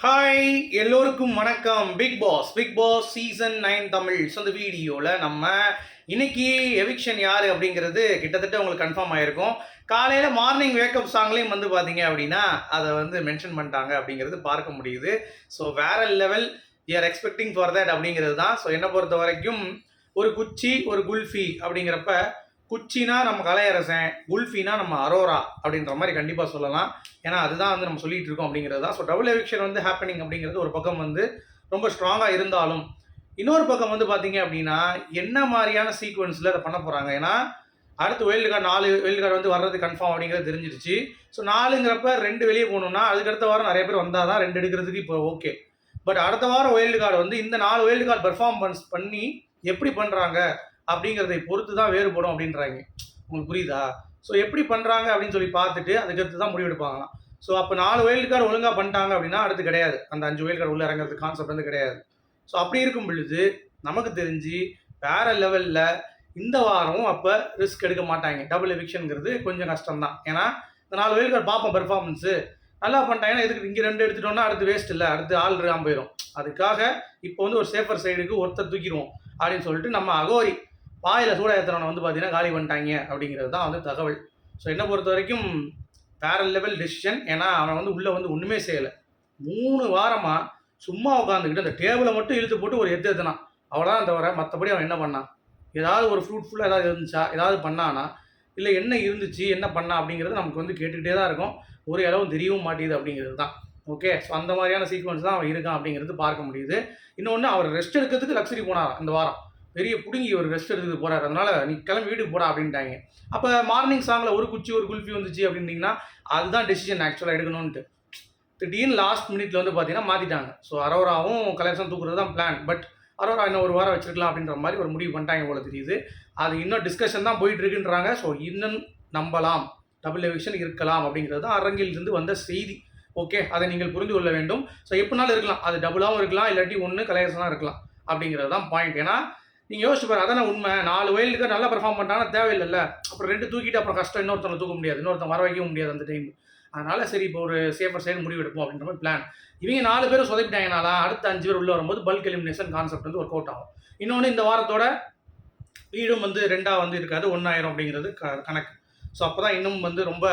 Hi எல்லோருக்கும் வணக்கம். Bigg Boss season 9 Tamil. So இந்த வீடியோவில் நம்ம இன்னைக்கு எவிக்ஷன் யார் அப்படிங்கிறது கிட்டத்தட்ட உங்களுக்கு கன்ஃபார்ம் ஆகிருக்கும். காலையில் மார்னிங் வேக்கப் சாங்லேயும் வந்து பார்த்தீங்க அப்படின்னா அதை வந்து மென்ஷன் பண்ணிட்டாங்க அப்படிங்கிறது பார்க்க முடியுது. ஸோ வேற level are expecting for that அப்படிங்கிறது தான். ஸோ என்னை பொறுத்த வரைக்கும் ஒரு குச்சி ஒரு குல்ஃபி அப்படிங்கிறப்ப குச்சினா நம்ம கலையரசன், குல்ஃபினா நம்ம அரோரா அப்படின்ற மாதிரி கண்டிப்பாக சொல்லலாம். ஏன்னா அதுதான் வந்து நம்ம சொல்லிட்டு இருக்கோம் அப்படிங்கிறது தான். ஸோ டபுள் எவிக்ஷன் வந்து ஹேப்பனிங் அப்படிங்கிறது ஒரு பக்கம் வந்து ரொம்ப ஸ்ட்ராங்காக இருந்தாலும், இன்னொரு பக்கம் வந்து பார்த்தீங்க அப்படின்னா என்ன மாதிரியான சீக்வன்ஸில் அதை பண்ண போகிறாங்க. ஏன்னா அடுத்து வைல்டு கார்டு 4 வைல்டு கார்டு வந்து வர்றது கன்ஃபார்ம் அப்படிங்கிறது தெரிஞ்சிருச்சு. ஸோ 4ங்கிறப்ப 2 வெளியே போகணுன்னா அதுக்கு அடுத்த வாரம் நிறைய பேர் வந்தால் தான் 2 எடுக்கிறதுக்கு இப்போ ஓகே. பட் அடுத்த வாரம் வைல்டு கார்டு வந்து இந்த 4 வைல்டு கார்டு பெர்ஃபார்மன்ஸ் பண்ணி எப்படி பண்ணுறாங்க அப்படிங்கிறதை பொறுத்து தான் வேறுபடும் அப்படின்றாங்க. உங்களுக்கு புரியுதா? ஸோ எப்படி பண்ணுறாங்க அப்படின்னு சொல்லி பார்த்துட்டு அதுக்கடுத்து தான் முடிவெடுப்பாங்களாம். ஸோ அப்போ 4 வைல்டு கார்டு ஒழுங்காக பண்ணிட்டாங்க அப்படின்னா அடுத்து கிடையாது, அந்த 5 வைல்டு கார்டு உள்ளே இறங்குறது கான்செப்ட் வந்து கிடையாது. ஸோ அப்படி இருக்கும் பொழுது நமக்கு தெரிஞ்சு வேற லெவலில் இந்த வாரம் அப்போ ரிஸ்க் எடுக்க மாட்டாங்க. டபுள் எவிக்ஷனுங்கிறது கொஞ்சம் கஷ்டம் தான். ஏன்னா இந்த 4 வைல்டு கார்டு பார்ப்போம், பெர்ஃபார்மன்ஸு நல்லா பண்ணிட்டாங்கன்னா எதுக்கு இங்கே 2 எடுத்துட்டோம்னா அடுத்து வேஸ்ட் இல்லை, அடுத்து ஆள் இருக்காம போயிடும். அதுக்காக இப்போ வந்து ஒரு சேஃபர் சைடுக்கு ஒருத்தர் தூக்கிடுவோம் அப்படின்னு சொல்லிட்டு நம்ம அகோரி வாயில் சூட ஏற்றுறவனை வந்து பார்த்தீங்கன்னா காலி பண்ணிட்டாங்க அப்படிங்கிறது தான் வந்து தகவல். ஸோ என்னை பொறுத்த வரைக்கும் வேற லெவல் டெசிஷன். ஏன்னா அவன் வந்து உள்ளே வந்து ஒன்றுமே செய்யலை. 3 வாரமாக சும்மா உட்காந்துக்கிட்டு அந்த டேபிளை மட்டும் இழுத்து போட்டு ஒரு எத்துனான், அவ்வளோதான் தவிர மற்றபடி அவன் என்ன பண்ணான்? ஏதாவது ஒரு ஃப்ரூட்ஃபுல்லாக ஏதாவது இருந்துச்சா, ஏதாவது பண்ணானா, இல்லை என்ன இருந்துச்சு என்ன பண்ணா அப்படிங்கிறது நமக்கு வந்து கேட்டுக்கிட்டே தான் இருக்கும். ஒரு அளவும் தெரியவும் மாட்டேங்குது அப்படிங்கிறது தான். ஓகே, ஸோ அந்த மாதிரியான சீக்வன்ஸ் தான் அவன் இருக்கான் அப்படிங்கிறது பார்க்க முடியுது. இன்னொன்று, அவர் ரெஸ்ட் எடுக்கிறதுக்கு லக்ஸரி போனார் இந்த வாரம். பெரிய பிடுங்கி ஒரு ரெஸ்ட் எடுத்துட்டு போறாரு, அதனால நீ கிளம்பி வீட்டுக்கு போடா அப்படின்ட்டாங்க. அப்போ மார்னிங் சாங்கில் ஒரு குச்சி ஒரு குல்ஃபி வந்துச்சு அப்படின்னீங்கன்னா அதுதான் டெசிஷன் ஆக்சுவலாக எடுக்கணும்ன்ட்டு. திடீர்னு லாஸ்ட் மினிட்ல வந்து பார்த்தீங்கன்னா மாற்றிட்டாங்க. ஸோ அரோராவும் கலெக்ஷன் தூக்குறது தான் பிளான். பட் அரோரா இன்னும் ஒரு வாரம் வச்சிருக்கலாம் அப்படின்ற மாதிரி ஒரு முடிவு பண்ணிட்டாங்க போல தெரியுது. அது இன்னும் டிஸ்கஷன் தான் போயிட்டு இருக்குன்றாங்க. ஸோ இன்னும் நம்பலாம், டபுள் எவிக்ஷன் இருக்கலாம் அப்படிங்கிறது தான் அரங்கில் இருந்து வந்த செய்தி. ஓகே, அதை நீங்கள் புரிந்து கொள்ள வேண்டும். ஸோ எப்படினாலும் இருக்கலாம், அது டபுளாகவும் இருக்கலாம், இல்லாட்டி ஒன்று கலெக்ஷனாக இருக்கலாம் அப்படிங்கிறது தான் பாயிண்ட். ஏன்னா நீங்கள் யோசிச்சு பாரு, அதான உண்மை. 4 வைல்டுக்கு நல்லா பெர்ஃபார்ம் பண்ணிட்டாங்கன்னா தேவையில்லைல்ல. அப்புறம் 2 தூக்கிட்டு அப்புறம் கஷ்டம், இன்னொருத்தனை தூக்க முடியாது, இன்னொருத்தன் வர வைக்கவும் முடியாது அந்த டைம். அதனால சரி இப்போ ஒரு சேஃபர் சைடு முடிவு எடுப்போம் அப்படின்ற மாதிரி பிளான். இவங்க 4 பேரும் சொதப்பிட்டாங்கனால அடுத்த 5 பேர் உள்ளே வரும்போது பல்க் எலிமினேஷன் கான்செப்ட் வந்து ஒர்க் அவுட் ஆகும். இன்னொன்று, இந்த வாரத்தோட வீடும் வந்து 2ஆக வந்து இருக்காது, 1 ஆயிரம் அப்படிங்கிறது கணக்கு. ஸோ அப்போ தான் இன்னும் வந்து ரொம்ப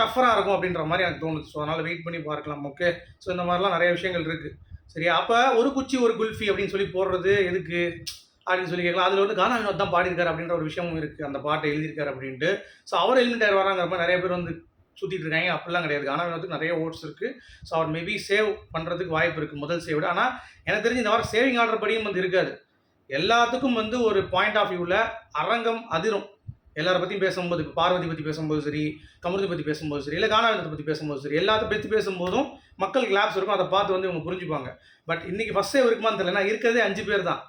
டஃபராக இருக்கும் அப்படின்ற மாதிரி எனக்கு தோணுது. ஸோ அதனால் வெயிட் பண்ணி பார்க்கலாம். ஓகே, ஸோ இந்த மாதிரிலாம் நிறைய விஷயங்கள் இருக்குது. சரியா? அப்போ ஒரு குச்சி ஒரு குல்ஃபி அப்படின்னு சொல்லி போடுறது எதுக்கு அப்படின்னு சொல்லி கேட்கலாம். அதில் வந்து கானா வினோத் தான் பாடியிருக்காரு அப்படின்ற ஒரு விஷயமும் இருக்குது, அந்த பாட்டை எழுதியிருக்காரு அப்படின்ட்டு. ஸோ அவர் எலிமினேட் ஆகிற வராங்கிற மாதிரி நிறைய பேர் வந்து சுற்றிட்டு இருக்காங்க. அப்படிலாம் கிடையாது. கானா வினோத்துக்கு நிறைய ஓட்ஸ் இருக்குது. ஸோ அவர் மேபி சேவ் பண்ணுறதுக்கு வாய்ப்பு இருக்குது முதல் சேவோட. ஆனால் எனக்கு தெரிஞ்சு இந்த வாரம் சேவிங் ஆர்டர் படியும் வந்து இருக்காது. எல்லாத்துக்கும் வந்து ஒரு பாயிண்ட் ஆஃப் வியூவில் அரங்கம் அதிரும். எல்லாரை பற்றியும் பேசும்போது, இப்போ பார்வதி பற்றி பேசும்போது சரி, கமருதி பற்றி பேசும்போது சரி, இல்லை கானாவினத்தை பற்றி பேசும்போது சரி, எல்லாத்தையும் பற்றி பேசும்போதும் மக்களுக்கு லேப்ஸ் இருக்கும். அதை பார்த்து வந்து இவங்க புரிஞ்சுப்பாங்க. பட் இன்றைக்கி ஃபஸ்ட் சேவ் இருக்குமான்னு தெரியல. இருக்கிறதே 5 பேர் தான்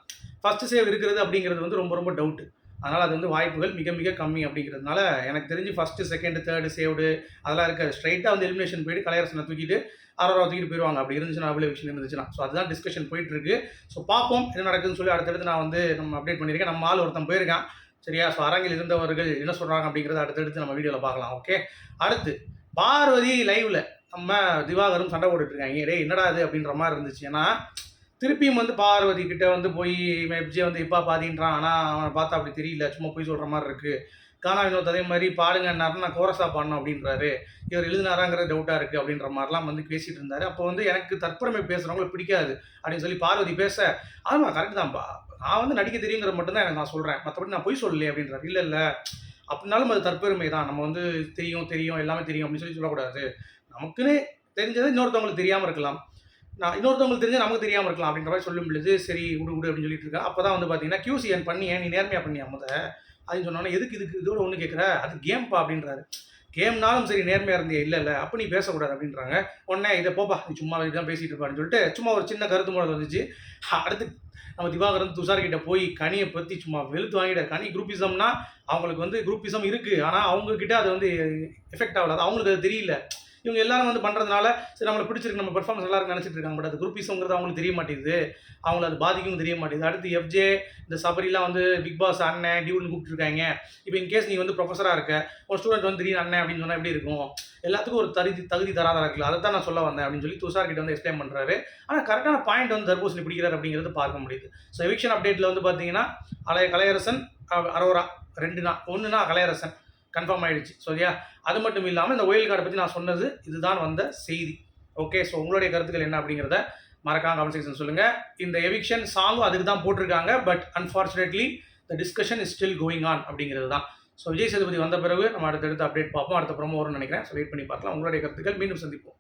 ஃபஸ்ட்டு சேவ் இருக்கிறது அப்படிங்கிறது வந்து ரொம்ப ரொம்ப டவுட்டு. அதனால் அது வந்து வாய்ப்புகள் மிக மிக கம்மி அப்படிங்கிறதுனால எனக்கு தெரிஞ்சு ஃபஸ்ட்டு செகண்டு தேர்டு சேவ்டு அதெல்லாம் இருக்காது. ஸ்ட்ரைட்டாக வந்து எலிமினேஷன் போயிட்டு கலையரசனை தூக்கிட்டு அரோரா தூக்கிட்டு போயிடுவாங்க. அப்படி இருந்துச்சுன்னா டபுள் எவிக்ஷன் இருந்துச்சுன்னா. ஸோ அதுதான் டிஸ்கஷன் போயிட்டுருக்கு. ஸோ பார்ப்போம் என்ன நடக்குதுன்னு சொல்லி அடுத்தடுத்து நான் வந்து நம்ம அப்டேட் பண்ணியிருக்கேன். நம்ம ஆள் ஒருத்தன் போயிருக்கான். சரியா? ஸோ அரங்கில் இருந்தவர்கள் என்ன சொல்கிறாங்க அப்படிங்கிறத அடுத்தடுத்து நம்ம வீடியோவில் பார்க்கலாம். ஓகே, அடுத்து பார்வதி லைவில் நம்ம திவாகரும் சண்டை போட்டுட்ருக்காங்க. டே என்னடா அது அப்படின்ற மாதிரி இருந்துச்சு. ஏன்னா திருப்பியும் வந்து பார்வதி கிட்ட வந்து போய் விஜய் வந்து இப்போ பாதின்றான். ஆனால் அவனை பார்த்தா அப்படி தெரியல, சும்மா போய் சொல்கிற மாதிரி இருக்குது. கானா வினோத் அதே மாதிரி பாடுங்கன்னாருன்னு நான் கோரஸாக பாடணும் அப்படின்றாரு. இவர் எழுதினாராங்கிறது டவுட்டாக இருக்குது அப்படின்ற மாதிரிலாம் வந்து பேசிகிட்டு இருந்தார். அப்போ வந்து எனக்கு தற்பெருமை பேசுகிறவங்களுக்கு பிடிக்காது அப்படின்னு சொல்லி பார்வதி பேச, ஆமாம் கரெக்டு தான்ப்பா, நான் வந்து நடிக்க தெரியுங்கிறது மட்டும்தான் எனக்கு நான் சொல்கிறேன், மற்றபடி நான் போய் சொல்லலையே அப்படின்றாரு. இல்லை இல்லை, அப்படின்னாலும் அது தற்பெருமை தான். நம்ம வந்து தெரியும் தெரியும் எல்லாமே தெரியும் அப்படின்னு சொல்லி சொல்லக்கூடாது. நமக்குன்னு தெரிஞ்சது இன்னொருத்தவங்களுக்கு தெரியாமல் இருக்கலாம், நான் இன்னொருத்தவங்களுக்கு தெரிஞ்சு நமக்கு தெரியாமல் இருக்கலாம் அப்படின்ற மாதிரி சொல்லும் பொழுது சரி விடு விடு அப்படின்னு சொல்லிட்டு இருக்கேன். அப்போ தான் வந்து பார்த்தீங்கன்னா QCN பண்ணியேன், நீ நேர்மையாக பண்ணியா அப்படின்னு சொன்னோன்னே எதுக்கு இதுக்கு இதோட ஒன்று கேட்குற, அது கேம்ப்பா அப்படின்றாரு. கேம்னாலும் சரி நேர்மையாக இருந்தே, இல்லை இல்லை அப்போ நீ பேசக்கூடாது அப்படின்றாங்க. உடனே இதை போப்பா நீ சும்மா தான் பேசிகிட்டு இருப்பான்னு சொல்லிட்டு சும்மா ஒரு சின்ன கருத்து மூலம் வந்துச்சு. அடுத்து நம்ம திவாகரன் துஷார்கிட்ட போய் கனியை பற்றி சும்மா வெளுத்து வாங்கிட்டார். கனி குரூப்பிசம்னா அவங்களுக்கு வந்து குரூப்பிசம் இருக்குது, ஆனால் அவங்கக்கிட்ட அது வந்து எஃபெக்ட் ஆகல, அவங்களுக்கு அது தெரியல. இவங்க எல்லாரும் வந்து பண்ணுறதுனால சரி நம்மளை பிடிச்சிருக்கு, நம்ம பெர்ஃபார்மன்ஸ் நல்லா இருக்குன்னு நினச்சிட்டு இருக்காங்க. பட் அது குரூப்பிசம்ங்கிறது அவங்களுக்கு தெரிய மாட்டேங்குது, அவங்கள அது பாதிக்கும் தெரிய மாட்டேங்குது. அடுத்து எஃப்ஜே இந்த சபரிலாம் வந்து பிக் பாஸ் அண்ணன் டியூன்னு கூப்பிட்டுருக்காங்க. இப்போ இன்கேஸ் நீ வந்து ப்ரொஃபஸராக இருக்க, ஒரு ஸ்டூடெண்ட் வந்து திடீர்னு அண்ணன் அப்படின்னு சொன்னால் எப்படி இருக்கும்? எல்லாத்துக்கும் ஒரு தகுதி தராதரம் இருக்குல்ல, அதை தான் நான் சொல்ல வந்தேன் அப்படின்னு சொல்லி துஷார் கிட்ட வந்து எக்ஸ்பிளைன் பண்ணுறாரு. ஆனால் கரெக்டான பாயிண்ட் வந்து தர்பூசணி பிடிக்கிறார் அப்படிங்கிறது பார்க்க முடியுது. ஸோ எவிக்ஷன் அப்டேட்டில் வந்து பார்த்தீங்கன்னா கலையரசன் அரோரா 2 1 கலையரசன் கன்ஃபார்ம் ஆயிடுச்சு. சரியா? அது மட்டும் இல்லாமல் இந்த ஒயில் கார்டை பற்றி நான் சொன்னது இதுதான் வந்த செய்தி. ஓகே, ஸோ உங்களுடைய கருத்துக்கள் என்ன அப்படிங்கிறத மறக்காம கமெண்ட் செக்ஷன் சொல்லுங்கள். இந்த எவிக்ஷன் சாங்கும் அதுக்கு தான் போட்டிருக்காங்க. But unfortunately the discussion is still going on அப்படிங்கிறது தான். ஸோ விஜய் சேதுபதி வந்த பிறகு நம்ம அடுத்தடுத்து அப்டேட் பார்ப்போம். அடுத்த ப்ரோமோ வரும்னு நினைக்கிறேன். ஸோ வெயிட் பண்ணி பார்க்கலாம். உங்களுடைய கருத்துக்கள் மீண்டும் சந்திப்போம்.